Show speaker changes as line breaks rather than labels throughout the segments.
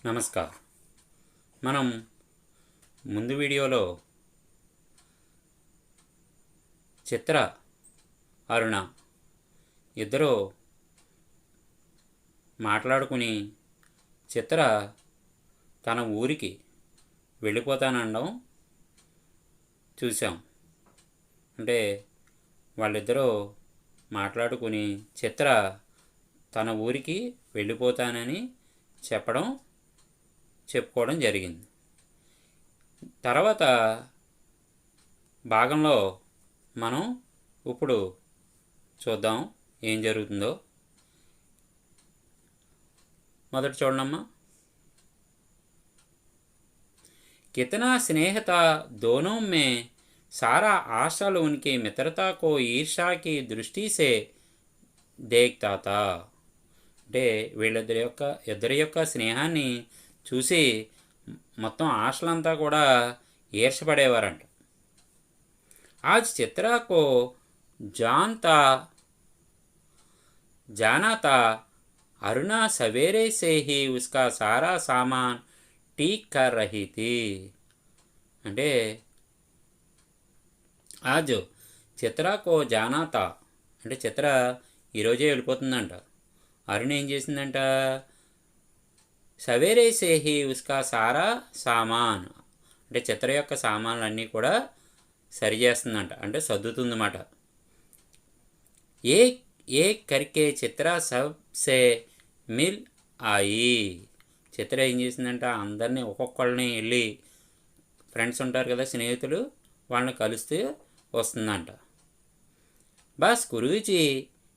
నమస్కారం. మనం ముందు వీడియోలో చిత్ర, అరుణ ఇద్దరు మాట్లాడుకుని చిత్ర తన ఊరికి వెళ్ళిపోతానడం చూసాం. అంటే వాళ్ళిద్దరూ మాట్లాడుకుని చిత్ర తన ఊరికి వెళ్ళిపోతానని చెప్పుకోవడం జరిగింది. తర్వాత భాగంలో మనం ఇప్పుడు చూద్దాం ఏం జరుగుతుందో. మొదట చూడమ్మా. कितना स्नेह था दोनों में, सारा आशा उनकी मित्रता को ईर्षा की दृष्टि से देखता था. అంటే ఇద్దరి యొక్క స్నేహాన్ని చూసి మొత్తం ఆశలంతా కూడా ఈర్షపడేవారంట. आज चित्रा को जाना था, अरुणा सवेरे से ही उसका सारा सामान ठीक कर रही थी. అంటే आज చిత్ర కో జానా తా అంటే చిత్ర ఈరోజే వెళ్ళిపోతుందంట. అరుణ ఏం చేసిందంట, సవేరే సే హీ ఉస్కా సారా సామాన్ అంటే చిత్ర యొక్క సామాన్లన్నీ కూడా సరి చేస్తుందంట, అంటే సర్దుతుందన్నమాట. ఏ కరికే చిత్ర సబ్సే మిల్ ఆయి. చిత్ర ఏం చేసిందంట, అందరినీ ఒక్కొక్కళ్ళని వెళ్ళి, ఫ్రెండ్స్ ఉంటారు కదా స్నేహితులు, వాళ్ళని కలుస్తూ వస్తుందంట. బస్ గురూజీ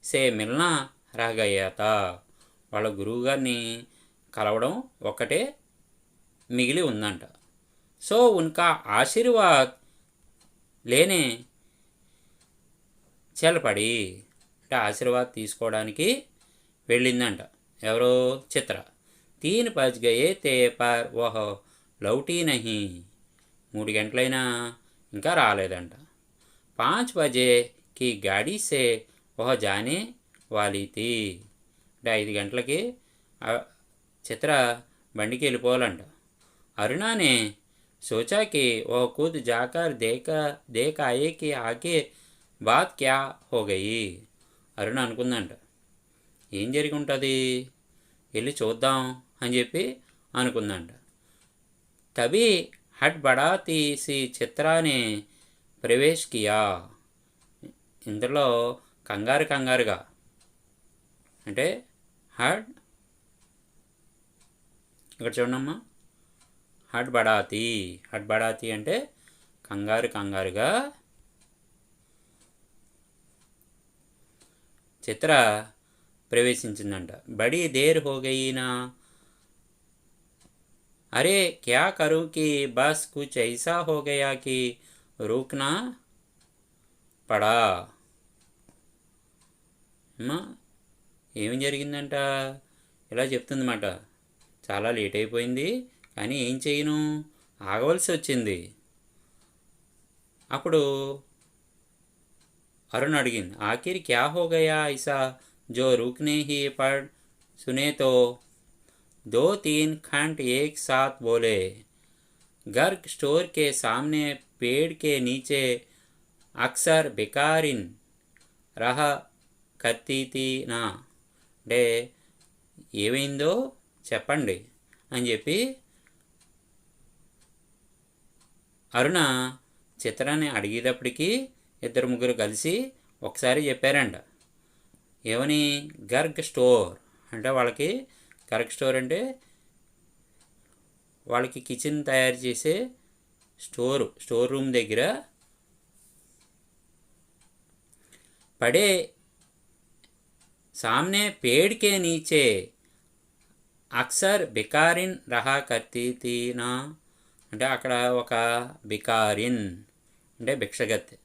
సే మిల్నా రాగయ్యాత. వాళ్ళ గురువుగారిని కలవడం ఒక్కటే మిగిలి ఉందంట. సో ఉన్కా ఆశీర్వాద్ లేనే చల్పడి అంటే ఆశీర్వాద్ తీసుకోవడానికి వెళ్ళిందంట. ఎవరో చిత్ర. 3 बज गए थे पर वह लौटी नहीं. 3 గంటలైనా ఇంకా రాలేదంట. 5 बजे की गाड़ी से वह जाने वाली थी. అంటే 5 గంటలకి చిత్ర బండికి వెళ్ళిపోవాలంట. అరుణానే सोचा कि वह खुद जाकर देख आए कि आगे बात क्या हो गई. అరుణ అనుకుందంట, ఏం జరిగి ఉంటుంది, వెళ్ళి చూద్దాం అని చెప్పి అనుకుందంట. తబీ హట్ బడాతీ సి చిత్రానే ప్రవేశ్ కియా. ఇందులో కంగారుగా అంటే ఇక్కడ చూడమ్మా, హట్ బడాతీ అంటే కంగారుగా చిత్ర ప్రవేశించిందంట. బడీ దేర్ హో గయీనా, అరే క్యా కరూ కి బస్ కుచ్ ఐసా హో గయా కి రూక్నా పడా. ఏమి జరిగిందంట, ఇలా చెప్తుందన్నమాట. చాలా లేట్ అయిపోయింది, కానీ ఏం చేయను, ఆగవలసి వచ్చింది. అప్పుడు అరుణ్ అడిగింది, ఆఖిర్ క్యా హో గయా ఐసా जो रुकने ही पड़ सुने तो. 2-3 खंड एक साथ बोले. गर्ग स्टोर के सामने पेड़ के नीचे अक्सर बेकारिन रहा करती थी ना. అంటే ఏమైందో చెప్పండి అని చెప్పి అరుణ చిత్రాన్ని అడిగేటప్పటికీ 2-3 కలిసి ఒకసారి చెప్పారంట. ఏమని, గర్గ్ స్టోర్ అంటే వాళ్ళకి, గర్గ్ స్టోర్ అంటే వాళ్ళకి కిచెన్ తయారు చేసే స్టోర్ రూమ్ దగ్గర పడే సామ్నే పేడ్ కే నీచే అక్సర్ బికారిన్ రహా కర్తీ థీ నా. అంటే అక్కడ ఒక బికారిన్ అంటే భిక్షగత్తె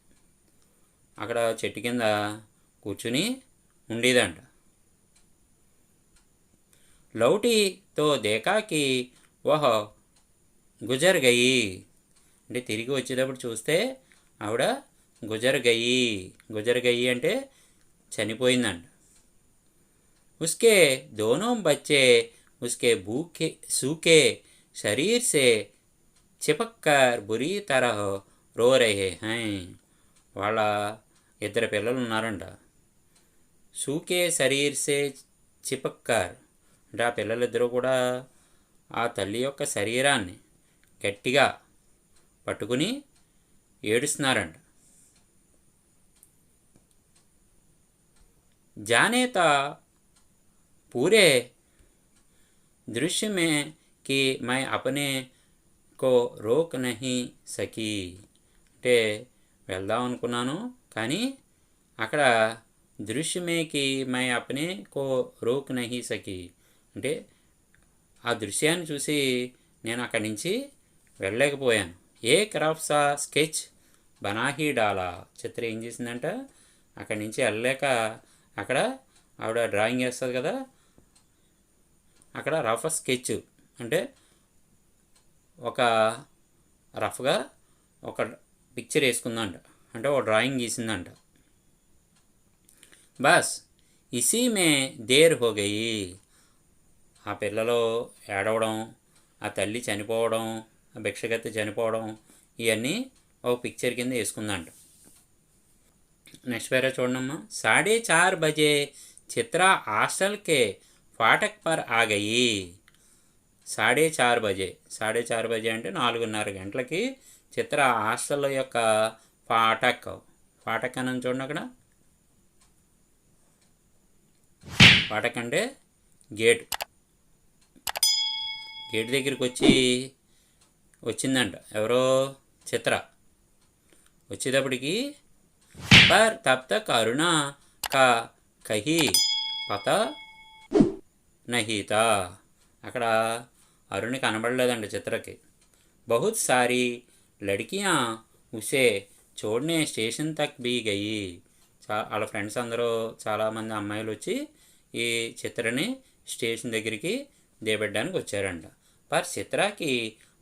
అక్కడ చెట్టు కింద కూర్చుని ఉండేదంట. లౌటీతో దేకాకి వహ గుజర్ గయి అంటే తిరిగి వచ్చేటప్పుడు చూస్తే ఆవిడ గుజర్ గయి అంటే చనిపోయిందంట. उसके दोनों बच्चे उसके सूखे शरीर से चिपक कर बुरी तरह रो रहे हैं. వాళ్ళ ఇద్దరు పిల్లలు ఉన్నారంట. సూకే శరీర్ సే చిపక్కర్ అంటే ఆ పిల్లలిద్దరూ కూడా ఆ తల్లి యొక్క శరీరాన్ని గట్టిగా పట్టుకుని ఏడుస్తున్నారంట. జానేత పూరే दृश्य में कि मैं अपने को रोक नहीं सकी అంటే వెళ్దాం అనుకున్నాను కానీ అక్కడ దృశ్యమేకి మై అప్నే కో రోక్ నహీ సకి అంటే ఆ దృశ్యాన్ని చూసి నేను అక్కడి నుంచి వెళ్ళలేకపోయాను. ఏ క్రాఫ్ట్సా స్కెచ్ బనాహీ డాలా చిత్ర ఏం చేసిందంట అక్కడి నుంచి వెళ్ళలేక అక్కడ ఆవిడ డ్రాయింగ్ వేస్తుంది కదా అక్కడ రఫ్ స్కెచ్ అంటే ఒక రఫ్గా ఒక పిక్చర్ వేసుకుందంట అంటే ఒక డ్రాయింగ్ గీసిందంట. బస్ ఇసీ మే దేర్ హో గయి ఆ పిల్లలు ఏడవడం ఆ తల్లి చనిపోవడం ఆ భిక్షగత్తి చనిపోవడం ఇవన్నీ ఒక పిక్చర్ కింద వేసుకుందంట. నెక్స్ట్ పేరా చూడమ్మా. 4:30 बजे चित्रा हॉस्टल के फाटक पर आ गई. 4:30 बजे 4:30 बजे అంటే 4:30 గంటలకి చిత్ర హాస్టల్ యొక్క ఫాటక్ అని చూడండి. అక్కడ ఫాటక్ అంటే గేట్ దగ్గరికి వచ్చిందంట ఎవరో చిత్ర. వచ్చేటప్పటికి पर तब तक अरुणा का कहीं पता नहीं था అక్కడ అరుణి కనబడలేదండి చిత్రకి. बहुत सारी लड़कियां उसे छोड़ने स्टेशन तक भी गई వాళ్ళ ఫ్రెండ్స్ అందరూ చాలామంది అమ్మాయిలు వచ్చి ఈ చిత్రని స్టేషన్ దగ్గరికి దిగబెట్టడానికి వచ్చారంట. పర్ చిత్రకి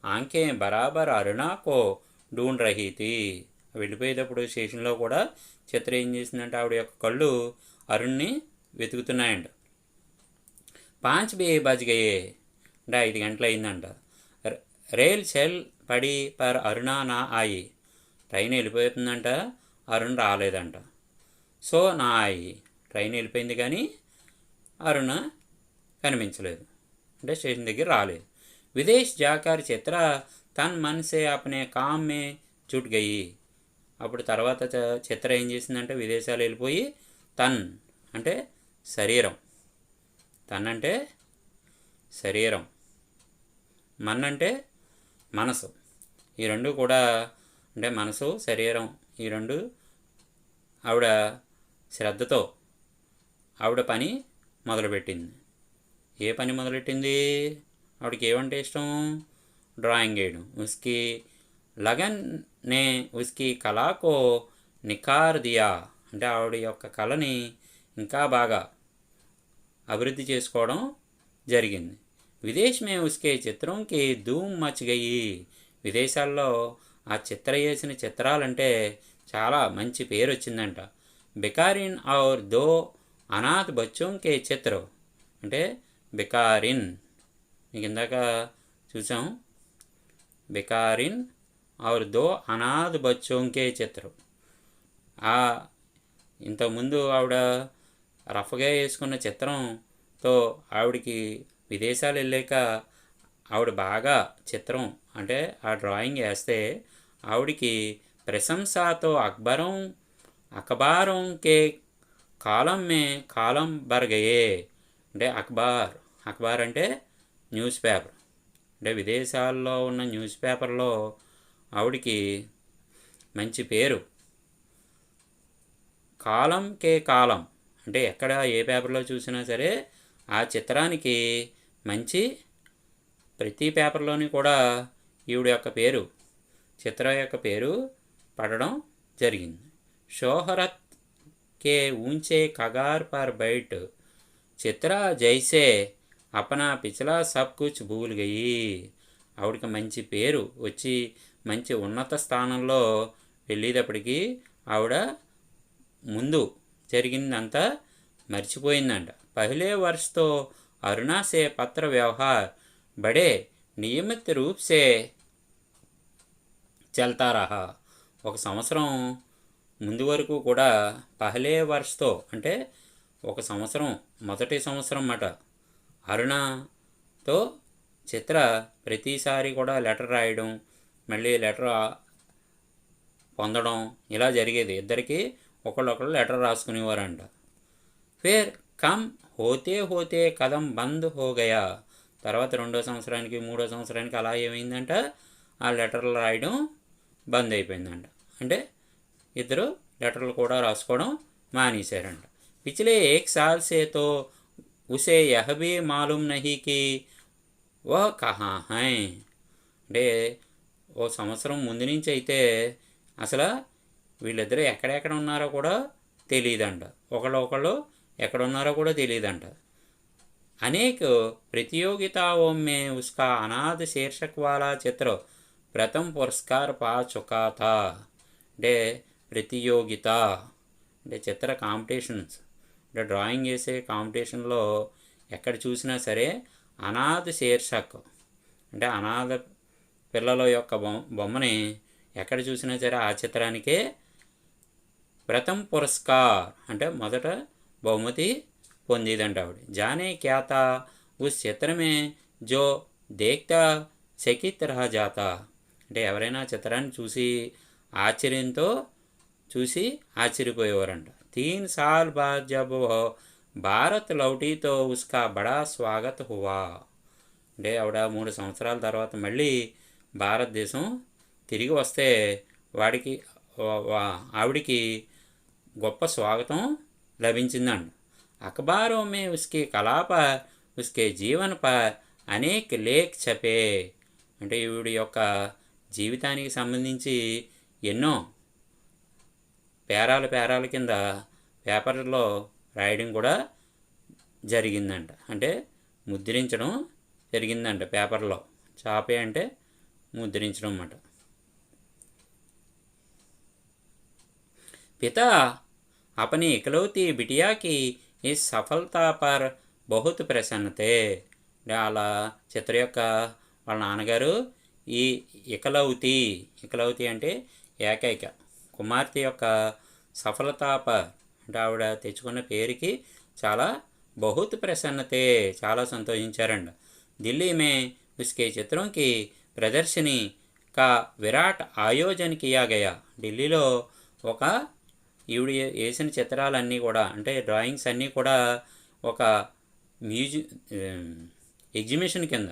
ఆంఖే బరాబర్ అరుణాకో ఢూంఢ్ రహీ థీ వెళ్ళిపోయేటప్పుడు స్టేషన్లో కూడా చిత్ర ఏం చేసిందంటే ఆవిడ యొక్క కళ్ళు అరుణ్ని వెతుకుతున్నాయంట. 5 బజ్ గయే అంటే 5 గంటలు అయిందంట. రైల్ చెల్ పడి పర్ అరుణ నా ఆయి ట్రైన్ వెళ్ళిపోతుందంట అరుణ్ రాలేదంట. సో నా ఆయి ట్రైన్ వెళ్ళిపోయింది కానీ అరుణ కనిపించలేదు అంటే స్టేషన్ దగ్గర రాలేదు. విదేశ్ జాకర్ చిత్ర తన్ మన్ సే అప్నే కామ్ మే జుట్ గయి అప్పుడు తర్వాత చిత్ర ఏం చేసిందంటే విదేశాలు వెళ్ళిపోయి తన్ అంటే శరీరం తన్ అంటే శరీరం మన్ అంటే మనసు ఈ రెండు కూడా అంటే మనసు శరీరం ఈ రెండు ఆవిడ శ్రద్ధతో ఆవిడ పని మొదలుపెట్టింది. ఏ పని మొదలెట్టింది ఆవిడకి ఏమంటే ఇష్టం డ్రాయింగ్ వేయడం. ఉస్కి लगन ने उसकी कला को निखार दिया అంటే ఆవిడ యొక్క కళని ఇంకా బాగా అభివృద్ధి చేసుకోవడం జరిగింది. విదేశ్ మే ఉస్కే చిత్రంకి ధూమ్ మచ్ గయి విదేశాల్లో ఆ చిత్ర వేసిన చిత్రాలంటే చాలా మంచి పేరు వచ్చిందంట. బికారిన్ ఔర్ దో అనాథ్ బచ్చోంకే చిత్ర అంటే బికారిన్ మీకు ఇందాక చూసాం బికారిన్ और 2 అనాథ బచ్చోంకే చిత్రం. ఇంతకుముందు ఆవిడ రఫ్గా వేసుకున్న చిత్రంతో ఆవిడకి విదేశాలు వెళ్ళాక ఆవిడ బాగా చిత్రం అంటే ఆ డ్రాయింగ్ వేస్తే ఆవిడకి ప్రశంసతో అఖబారం కే కాలం మే కాలం బర్గయే అంటే అఖబార్ అంటే న్యూస్ పేపర్ అంటే విదేశాల్లో ఉన్న న్యూస్ పేపర్లో ఆవిడికి మంచి పేరు. కాలం కే కాలం అంటే ఎక్కడ ఏ పేపర్లో చూసినా సరే ఆ చిత్రానికి మంచి ప్రతి పేపర్లోని కూడా ఈవిడ యొక్క పేరు చిత్ర యొక్క పేరు పడడం జరిగింది. షోహరత్ కే ఊంచే కగార్ పర్ బైట్ చిత్ర జైసే అపనా పిछला सब कुछ भूल गई ఆవిడకి మంచి పేరు వచ్చి మంచి ఉన్నత స్థానంలో వెళ్ళేటప్పటికీ ఆవిడ ముందు జరిగిందంతా మర్చిపోయిందంట. పహలే వర్ష్తో अरुणा से पत्र व्यवहार बड़े नियमित रूप से चलता रहा. ఒక సంవత్సరం ముందు వరకు కూడా పహలే వర్ష్తో అంటే ఒక సంవత్సరం మొదటి సంవత్సరం మాట అరుణతో చిత్ర ప్రతిసారి కూడా లెటర్ రాయడం, మళ్ళీ లెటర్ పొందడం ఇలా జరిగేది. ఇద్దరికి ఒకళ్ళొకళ్ళు లెటర్ రాసుకునేవారంట. ఫిర్ కమ్ హోతే హోతే కదం బంద్ హో గయా. తర్వాత 2వ సంవత్సరానికి 3వ సంవత్సరానికి అలా ఏమైందంట, ఆ లెటర్లు రాయడం బంద్ అయిపోయిందంట. అంటే ఇద్దరు లెటర్లు కూడా రాసుకోవడం మానేశారంట. పిछले 1 साल से तो उसे यह भी मालूम नहीं कि वह कहाँ हैं. అంటే ఓ సంవత్సరం ముందు నుంచి అయితే అసలు వీళ్ళిద్దరూ ఎక్కడెక్కడ ఉన్నారో కూడా తెలియదంట. ఒకళ్ళు ఎక్కడున్నారో కూడా తెలియదంట. అనేక प्रतियोगिताओं में उसका अनाथ शीर्षक वाला चित्र प्रथम पुरस्कार पा चुका था. అంటే ప్రతియోగిత అంటే చిత్ర కాంపిటీషన్స్, అంటే డ్రాయింగ్ వేసే కాంపిటీషన్లో ఎక్కడ చూసినా సరే అనాథ శీర్షక్ అంటే అనాథ పిల్లల యొక్క బొమ్మని ఎక్కడ చూసినా సరే ఆ చిత్రానికే ప్రథమ పురస్కార్ అంటే మొదట బహుమతి పొందేదంట ఆవిడ. జానే క్యాతా ఉస్ చిత్రమే జో దేఖ్తా చకిత్ రహ జాతా. అంటే ఎవరైనా చిత్రాన్ని చూసి ఆశ్చర్యపోయేవారంట. 3 साल बाद जब वह భారత్ లౌటీ తో ఉస్కా బడా స్వాగత్ హువా. అంటే ఆవిడ 3 సంవత్సరాల తర్వాత మళ్ళీ భారతదేశం తిరిగి వస్తే ఆవిడికి గొప్ప స్వాగతం లభించిందండి. అఖబారో మే ఉస్కే కళా పర్ ఉస్కే జీవన్ పర్ అనేక లేఖ్ ఛపే. అంటే ఈవిడ యొక్క జీవితానికి సంబంధించి ఎన్నో పేరాల కింద పేపర్లో రాయడం కూడా జరిగిందంట. అంటే ముద్రించడం జరిగిందంట పేపర్లో. చాపే అంటే ముద్రించడం అన్నమాట. पिता अपनी इकलौती बिटिया की इस सफलता पर बहुत प्रसन्न थे. అలా చిత్ర యొక్క వాళ్ళ నాన్నగారు ఈ ఇకలౌతి అంటే ఏకైక కుమార్తె యొక్క సఫలత పర్ అంటే ఆవిడ తెచ్చుకున్న పేరుకి చాలా బహుత్ ప్రసన్నతే చాలా సంతోషించారండి. ఢిల్లీ మే ఉస్కే చిత్రం కి ప్రదర్శని కా విరాట్ ఆయోజన్ కియా గయా. ఢిల్లీలో ఒక ఈవిడ వేసిన చిత్రాలన్నీ కూడా అంటే డ్రాయింగ్స్ అన్నీ కూడా ఒక ఎగ్జిబిషన్ కింద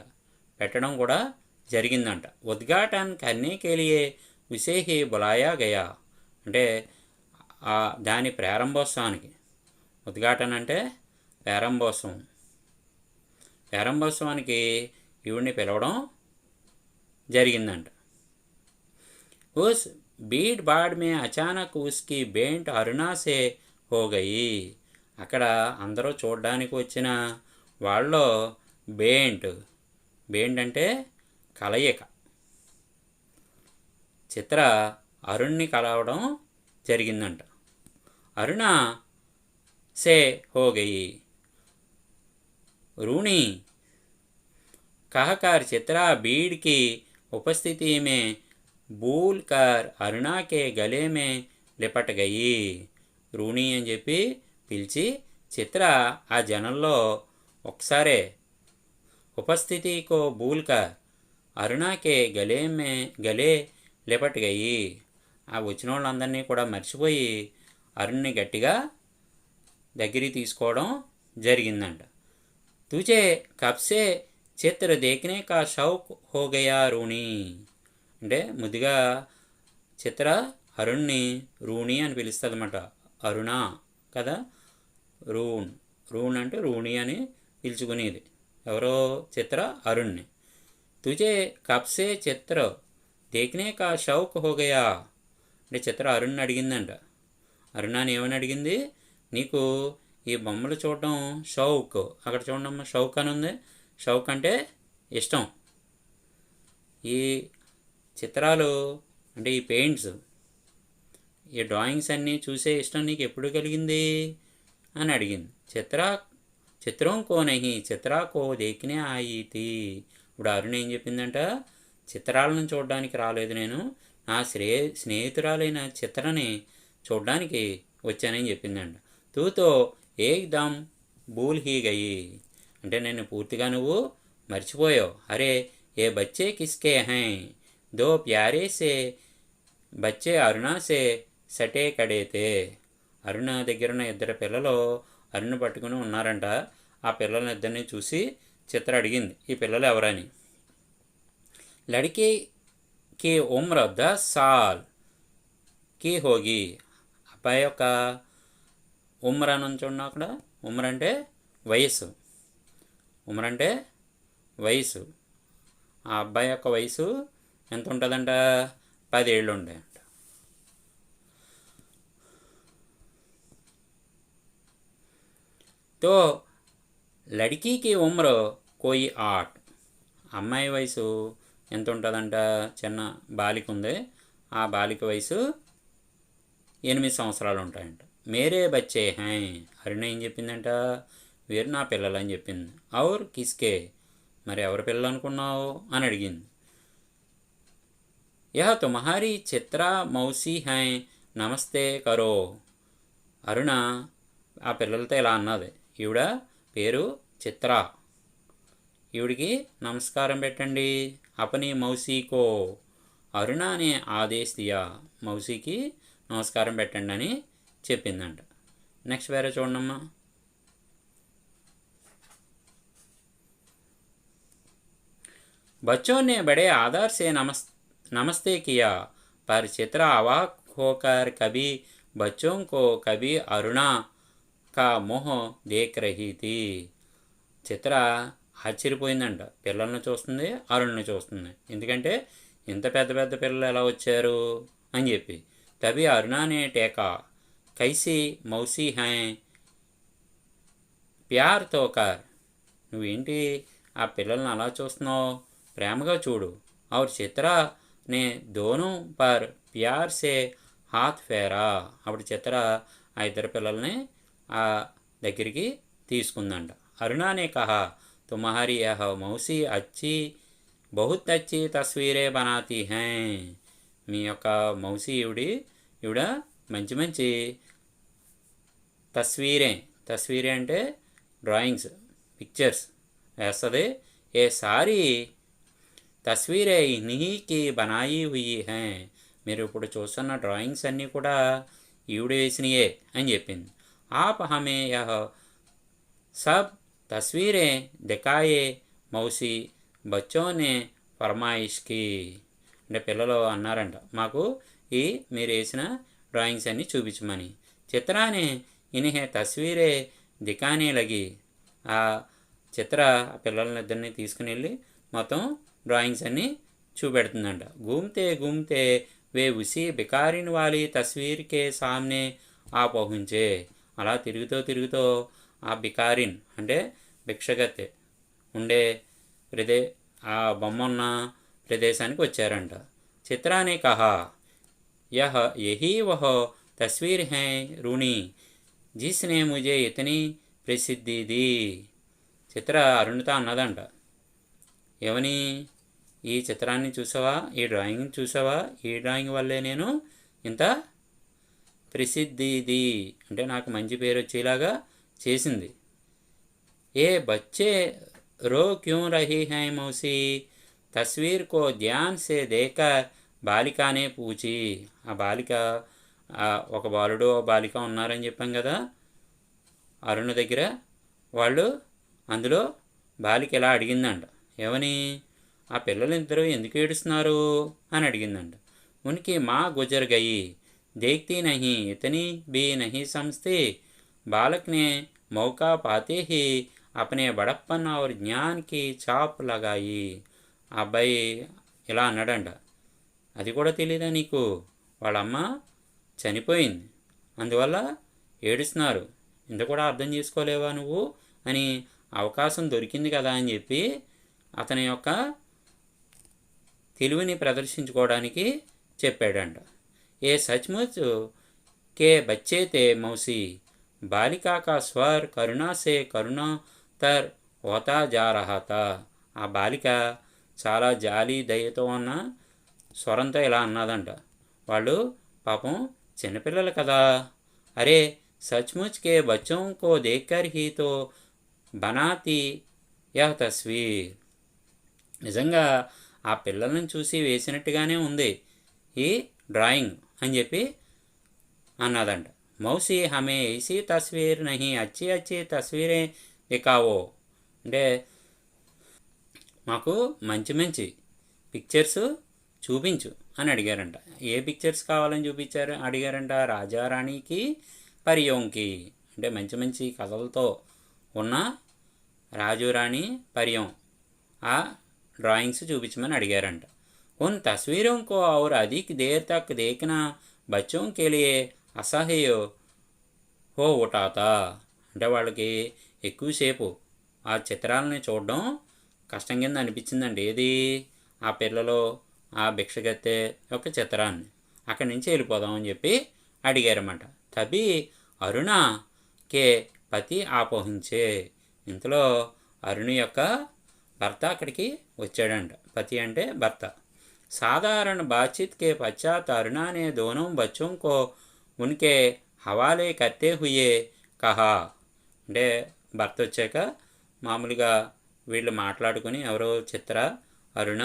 పెట్టడం కూడా జరిగిందంట. ఉద్ఘాటన్ కర్నే కే లియే ఉసే హి బులాయా గయా. అంటే దాని ప్రారంభోత్సవానికి, ఉద్ఘాటన అంటే ప్రారంభోత్సవానికి ఈవిడిని పిలవడం జరిగిందంట. ఉస్ बीड बाड़ में अचानक उसकी भेंट अरुणा से हो गई. అక్కడ అందరూ చూడడానికి వచ్చిన వాళ్ళలో బేంట్ అంటే కలయిక. చిత్ర అరుణ్ని కలవడం జరిగిందంట. అరుణ సే హో గయి. रूणी कहकर चित्रा भीड़ की उपस्थिति में भूल कर अरुणा के गले में लिपट गई. रूणी అని చెప్పి పిలిచి చిత్ర ఆ జనంలో ఒకసారి ఉపస్థితి కో భూల్ కర్ అరుణా కే గలే లిపట్ గయి. ఆ వచ్చిన వాళ్ళందరినీ కూడా మర్చిపోయి అరుణ్ని గట్టిగా దగ్గరికి తీసుకోవడం జరిగిందంట. తుజే కబ్సే చిత్ర దేఖనే కా షౌక్ హో గయా రూణి. అంటే ముద్దుగా చిత్ర అరుణ్ని రూణి అని పిలుస్తుంది అన్నమాట. అరుణ కదా, రూణ్ అంటే రూణి అని పిలుచుకునేది. ఎవరో చిత్ర అరుణ్ని. తుజే కబ్సే చిత్ర దేఖనే కా షౌక్ హో గయా. అంటే చిత్ర అరుణ్ని అడిగిందంట. అరుణాని ఏమని అడిగింది, నీకు ఈ బొమ్మలు చూడడం షౌక్, అక్కడ చూడమ్మా షౌక్ అని ఉంది. షౌక్ అంటే ఇష్టం. ఈ చిత్రాలు అంటే ఈ పెయింట్స్, ఈ డ్రాయింగ్స్ అన్నీ చూసే ఇష్టం నీకు ఎప్పుడు కలిగింది అని అడిగింది. చిత్ర చిత్రం కో నహి చిత్రా కో దేఖ్నే ఆయి థీ. ఇప్పుడు అరుణ ఏం చెప్పిందంట, చిత్రాలను చూడడానికి రాలేదు నేను, నా స్నేహితురాలైన చిత్రని చూడడానికి వచ్చానని చెప్పిందంట. తూతో ఏక్దమ్ భూల్ హీ గయి, అంటే నేను పూర్తిగా నువ్వు మర్చిపోయావు. అరే ఏ బచ్చే కిస్కే హై, దో ప్యారే సే బచ్చే అరుణా సే సటే కడేతే. అరుణ దగ్గరున్న ఇద్దరు పిల్లలు అరుణ పట్టుకుని ఉన్నారంట. ఆ పిల్లలిద్దరిని చూసి చిత్ర అడిగింది, ఈ పిల్లలు ఎవరని. లడికే కి ఉమ్ర 10 సాల్ కి హోగి. అబ్బాయి యొక్క ఉమ్ర అని చూడండి అక్కడ, ఉమ్ర అంటే వయస్సు, ఉమ్ర అంటే వయసు. ఆ అబ్బాయి యొక్క వయసు ఎంత ఉంటుందంట, 10 ఏళ్ళు ఉంటాయంట. తో లడికీకి ఉమ్ర కోయి 8, అమ్మాయి వయసు ఎంత ఉంటుందంట, చిన్న బాలిక ఉంది, ఆ బాలిక వయసు 8 సంవత్సరాలు ఉంటాయంట. మేరే బచ్చే హై, అరుణ ఏం చెప్పిందంట, వీరు నా పిల్లలు అని చెప్పింది. ఔర్ కిస్కే, మరి ఎవరి పిల్లలు అనుకున్నావు అని అడిగింది. యహ తుమ్హారీ చిత్రా మౌసీ హై నమస్తే కరో. అరుణ ఆ పిల్లలతో ఇలా అన్నది, ఈవిడ పేరు చిత్ర, ఈవిడికి నమస్కారం పెట్టండి. అపని మౌసీకో అరుణ అనే ఆదేశ్ దియా, మౌసీకి నమస్కారం పెట్టండి అని చెప్పిందంట. నెక్స్ట్ వేరే చూడమ్మా. बच्चों ने बड़े आदर से नमस्ते किया, पर चित्रा अवाक होकर कभी बच्चों को कभी अरुणा का मुँह देख रही थी. చిత్ర ఆశ్చర్యపోయిందంట, పిల్లల్ని చూస్తుంది, అరుణ్ని చూస్తుంది, ఎందుకంటే ఇంత పెద్ద పెద్ద పిల్లలు ఎలా వచ్చారు అని చెప్పి. తబి అరుణానే టేకా కైసి మౌసీ హై ప్యార్ తోకర్, నువ్వేంటి ఆ పిల్లల్ని అలా చూస్తున్నావు, ప్రేమగా చూడు. और చిత్రా నే దోనో పర్ ప్యార్ సే హాత్ ఫేరా, అప్పుడు చిత్ర ఆ ఇద్దరు పిల్లల్ని ఆ దగ్గరికి తీసుకుందంట. అరుణానే కహా తుమ్హారీ యహ మౌసీ అచ్చి బహుత్ అచ్చి తస్వీరే బనాతీ హై, మీ యొక్క మౌసీ ఈవిడ మంచి మంచి తస్వీరే అంటే డ్రాయింగ్స్, పిక్చర్స్ వేస్తుంది. ఏ సారీ తస్వీరే ఇన్హీకి బనాయి హుయి హై, మీరు ఇప్పుడు చూస్తున్న డ్రాయింగ్స్ అన్నీ కూడా ఈవిడ వేసినయే అని చెప్పింది. ఆప్ హమే యహ సబ్ తస్వీరే దికాయే మౌసీ బచ్చోనే ఫర్మాయిష్కి, అంటే పిల్లలు అన్నారంట మాకు ఈ మీరు వేసిన డ్రాయింగ్స్ అన్నీ చూపించమని. చిత్రానే ఇన్హే తస్వీరే దికానే లగి, ఆ చిత్ర పిల్లలనిద్దరిని తీసుకుని వెళ్ళి మొత్తం డ్రాయింగ్స్ అన్నీ చూపెడుతుందంట. घूमते घूमते वे उसी बिकारिन वाली तस्वीर के सामने आ पहुँचे, అలా తిరుగుతూ ఆ బికారిన్ అంటే భిక్షగత్తె ఉండే ఆ బొమ్మ ఉన్న ప్రదేశానికి వచ్చారంట. చిత్రానే కహా యహీ వహ తస్వీర్ హై రూణి జిస్నే ముజే ఇతని ప్రసిద్ధి ది. చిత్ర అరుణితో అన్నదంట, ఏమని, ఈ చిత్రాన్ని చూసావా, ఈ డ్రాయింగ్ చూసావా, ఈ డ్రాయింగ్ వల్లే నేను ఇంత ప్రసిద్ధిది అంటే నాకు మంచి పేరు వచ్చేలాగా చేసింది. ఏ బచ్చే रो क्यों रही हैं मौसी, तस्वीर को ध्यान से देखकर బాలిక ने पूछी. ఆ బాలిక ఒక బాలుడు బాలిక ఉన్నారని చెప్పాం కదా అరుణ దగ్గర, వాళ్ళు అందులో బాలిక ఇలా అడిగిందంట, ఏమని, ఆ పిల్లలిద్దరూ ఎందుకు ఏడుస్తున్నారు అని అడిగిందంట. ఉనికి మా గుజర్ గయి देखती नहीं इतनी भी नहीं समझती, बालक ने मौका पाते ही अपने बड़प्पन और ज्ञान की छाप लगाई. ఆ అబ్బాయి ఇలా అన్నాడంట, అది కూడా తెలీదా నీకు, వాళ్ళమ్మ చనిపోయింది అందువల్ల ఏడుస్తున్నారు, ఇంత కూడా అర్థం చేసుకోలేవా నువ్వు అని అవకాశం దొరికింది కదా అని చెప్పి అతని యొక్క తెలివిని ప్రదర్శించుకోవడానికి చెప్పాడంట. ఏ సచ్ముచ్ కే బచ్చే తే మౌసి, बालिका का स्वर करुणा से करुणातर होता जा रहा था. ఆ బాలిక చాలా జాలి దయతో ఉన్న స్వరంతో ఇలా అన్నదంట. వాళ్ళు పాపం చిన్నపిల్లలు కదా. అరే सचमुच के बच्चों को देखकर ही तो बनाती यह तस्वीर. నిజంగా ఆ పిల్లలను చూసి వేసినట్టుగానే ఉంది ఈ డ్రాయింగ్ అని చెప్పి అన్నదంట. మౌసి హమే ఐసీ తస్వీర్ నహీ అచ్చి అచ్చి తస్వీరే దికావో. అంటే మాకు మంచి మంచి పిక్చర్స్ చూపించు అని అడిగారంట. ఏ పిక్చర్స్ కావాలని అడిగారంట? రాజారాణికి పరియోంకి, అంటే మంచి మంచి కథలతో ఉన్న రాజు రాణి పరియం ఆ డ్రాయింగ్స్ చూపించమని అడిగారంట. उन तस्वीरों को और अधिक देर तक देखना बच्चों के लिए असह्य हो उठा था. అంటే వాళ్ళకి ఎక్కువసేపు ఆ చిత్రాలని చూడడం కష్టం కింద అనిపించిందండి. ఏది? ఆ పిల్లలు ఆ భిక్షగత్తె యొక్క చిత్రాన్ని. అక్కడి నుంచి వెళ్ళిపోదామని చెప్పి అడిగారన్నమాట. తబి అరుణ కే పతి ఆపోహించే. ఇంతలో అరుణ్ యొక్క భర్త అక్కడికి వచ్చాడంట. పతి అంటే భర్త. साधारण बातचीत के पश्चात अरुणा ने दोनों बच्चों को उनके हवाले करते हुए कहा. అంటే భర్త వచ్చాక మామూలుగా వీళ్ళు మాట్లాడుకుని, ఎవరో చిత్ర, అరుణ,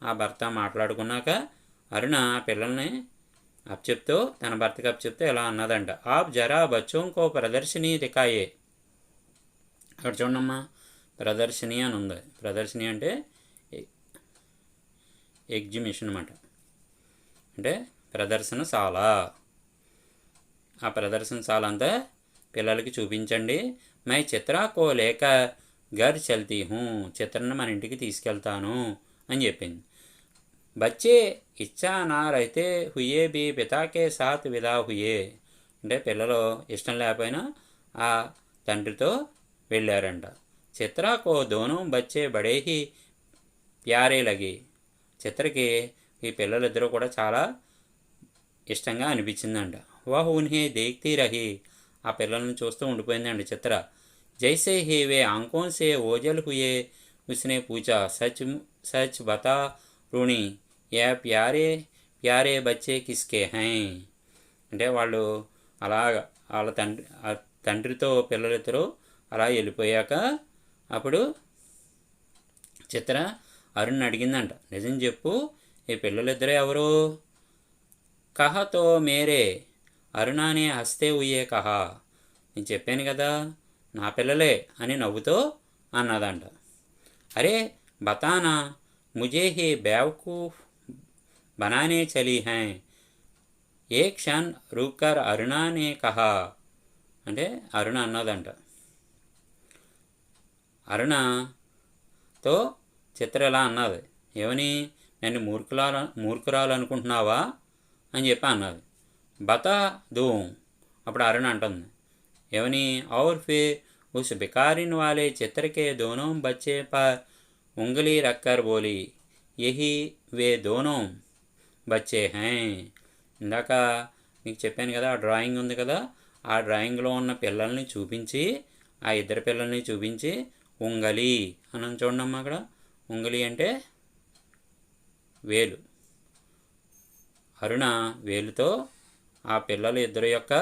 ఆ భర్త మాట్లాడుకున్నాక అరుణ పిల్లల్ని అప్పచెప్తూ, తన భర్తకి అప్పచెప్తూ ఎలా అన్నదంట. ఆప్ జరా బచ్చోం కో ప్రదర్శని దికాయే. అక్కడ చూడమ్మా, ప్రదర్శని అని ఉంది. ప్రదర్శని అంటే ఎగ్జిబిషన్ అన్నమాట. అంటే ప్రదర్శనశాల. ఆ ప్రదర్శనశాల అంతా పిల్లలకి చూపించండి. మై చిత్రా కో లేక ఘర్ చల్తీ హూ. చిత్రను మన ఇంటికి తీసుకెళ్తాను అని చెప్పింది. బచ్చే ఇచ్చా నా రైతే హుయే బి పితాకే సాత్ విదా హుయే. అంటే పిల్లలు ఇష్టం లేకపోయినా ఆ తండ్రితో వెళ్ళారంట. చిత్రా కో దోనో బచ్చే బడే హీ ప్యారే లగి. చిత్రకి ఈ పిల్లలిద్దరూ కూడా చాలా ఇష్టంగా అనిపించిందంట. వాహ్ ఉన్హే దేఖ్తీ రహీ. ఆ పిల్లల్ని చూస్తూ ఉండిపోయిందండి చిత్ర. జైసే హీ వే ఆంఖోన్ సే ఓజల్ హుయే ఉస్నే పూచా సచ్ సచ్ బతా రుణి యా ప్యారే ప్యారే బచ్చే కిస్కే హై. అంటే వాళ్ళు అలాగా వాళ్ళ తండ్రితో పిల్లలిద్దరూ అలా వెళ్ళిపోయాక అప్పుడు చిత్ర అరుణ్ అడిగిందంట, నిజం చెప్పు, ఈ పిల్లలిద్దరే ఎవరు? కహతో మేరే అరుణానే హస్తే ఉయ్యే కహా. నేను చెప్పాను కదా నా పిల్లలే అని నవ్వుతో అన్నదంట. అరే బతానా ముజే హీ బేవకూఫ్ బనానే చలీ హై. ఏ క్షణ్ రూకర్ అరుణానే కహా. అంటే అరుణ అన్నదంట. అరుణతో చిత్ర ఎలా అన్నది, ఏమని? నన్ను మూర్ఖురాలు అనుకుంటున్నావా అని చెప్పి అన్నది. బతా దూం. అప్పుడు అరుణ అంటుంది ఏమని? ఔర్ ఫిర్ ఉస్ బికారిన్ వాలే చిత్రకే దోనో బచ్చే పర్ ఉంగలి రక్కర్ బోలి యహీ వే దోనో బచ్చే హై. ఇందాక మీకు చెప్పాను కదా, ఆ డ్రాయింగ్ ఉంది కదా, ఆ డ్రాయింగ్లో ఉన్న పిల్లల్ని చూపించి, ఆ ఇద్దరు పిల్లల్ని చూపించి ఉంగలి అని చూడమ్మా. అక్కడ ఉంగలి అంటే వేలు. అరుణ వేలుతో ఆ పిల్లలు ఇద్దరు యొక్క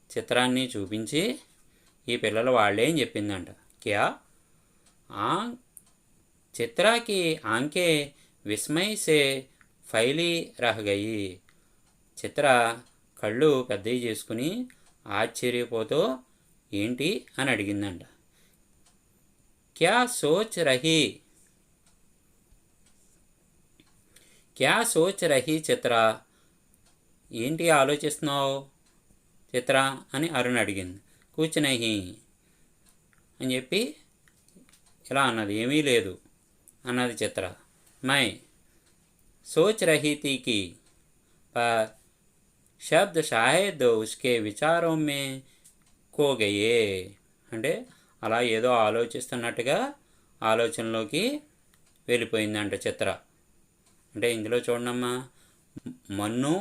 చిత్రాన్ని చూపించి ఈ పిల్లలు వాళ్ళే అని చెప్పిందంట. క్యా ఆ చిత్రాకి ఆంకే విస్మయ్ సే ఫైలీ రహగయి. చిత్ర కళ్ళు పెద్దవి చేసుకుని ఆశ్చర్యపోతూ ఏంటి అని అడిగిందంట. క్యా సోచ్ రహీ క్యా సోచ్ రహీ చిత్ర. ఏంటి ఆలోచిస్తున్నావు చిత్ర అని అరుణ్ అడిగింది. కూచ్ నహీ అని చెప్పి ఇలా అన్నది, ఏమీ లేదు అన్నది చిత్ర. మై సోచ్ రహీ థీ కి पर शब्द शायद उसके विचारों में खो गए. అంటే అలా ఏదో ఆలోచిస్తున్నట్టుగా ఆలోచనలోకి వెళ్ళిపోయిందంట చిత్ర. అంటే ఇందులో చూడమ్మా, మన్ను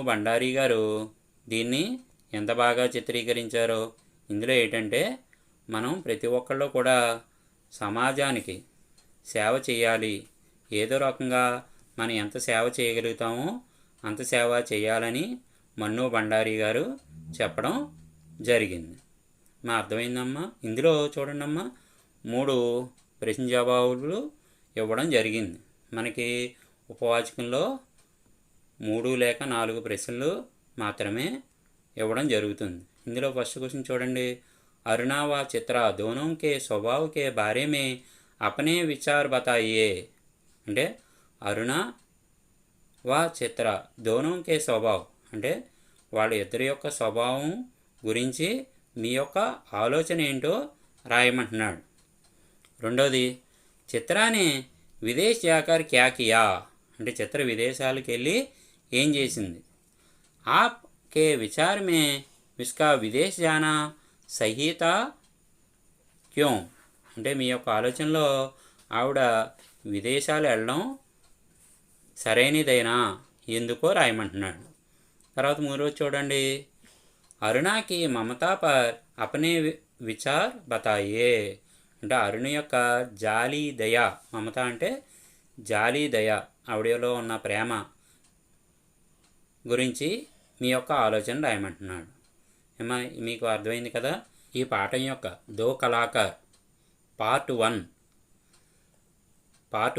బండారి గారు దీన్ని ఎంత బాగా చిత్రీకరించారో. ఇందులో ఏంటంటే మనం ప్రతి ఒక్కళ్ళు కూడా సమాజానికి సేవ చేయాలి. ఏదో రకంగా మనం ఎంత సేవ చేయగలుగుతామో అంత సేవ చేయాలని మన్ను బండారి గారు చెప్పడం జరిగింది. మా అర్థమైందమ్మా? ఇందులో చూడండమ్మా, 3 ప్రశ్న జవాబులు ఇవ్వడం జరిగింది. మనకి ఉపవాచకంలో 3 లేక 4 ప్రశ్నలు మాత్రమే ఇవ్వడం జరుగుతుంది. ఇందులో ఫస్ట్ క్వశ్చన్ చూడండి. अरुणा व चित्रा दोनों के स्वभाव के बारे में अपने विचार बताइए. అంటే అరుణ వా చిత్ర దోనో కే స్వభావ్ అంటే వాళ్ళ ఇద్దరి యొక్క స్వభావం గురించి మీ యొక్క ఆలోచన ఏంటో రాయమంటున్నాడు. రెండోది, చిత్రానే విదేశ్ జాకర్ క్యా కియా అంటే చిత్ర విదేశాలకు వెళ్ళి ఏం చేసింది. ఆప్ కే విచార్ మే విస్కా విదేశ్ జానా సహీతా క్యోం అంటే మీ యొక్క ఆలోచనలో ఆవిడ విదేశాలు వెళ్ళడం సరైనదైనా ఎందుకో రాయమంటున్నాడు. తర్వాత 3 చూడండి. అరుణాకి మమతా పర్ అపనే విచార్ బతాయే అంటే అరుణ యొక్క జాలి దయ, మమత అంటే జాలి దయ, ఆవిడలో ఉన్న ప్రేమ గురించి మీ యొక్క ఆలోచన రాయమంటున్నాడు. ఏమా మీకు అర్థమైంది కదా? ఈ పాఠం యొక్క దో కళాకార్ పార్ట్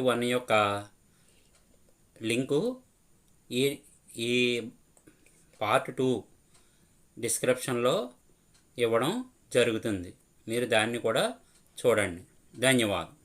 1 యొక్క లింకు ఈ పార్ట్ 2 డిస్క్రిప్షన్లో ఇవ్వడం జరుగుతుంది. మీరు దాన్ని కూడా చూడండి. ధన్యవాదాలు.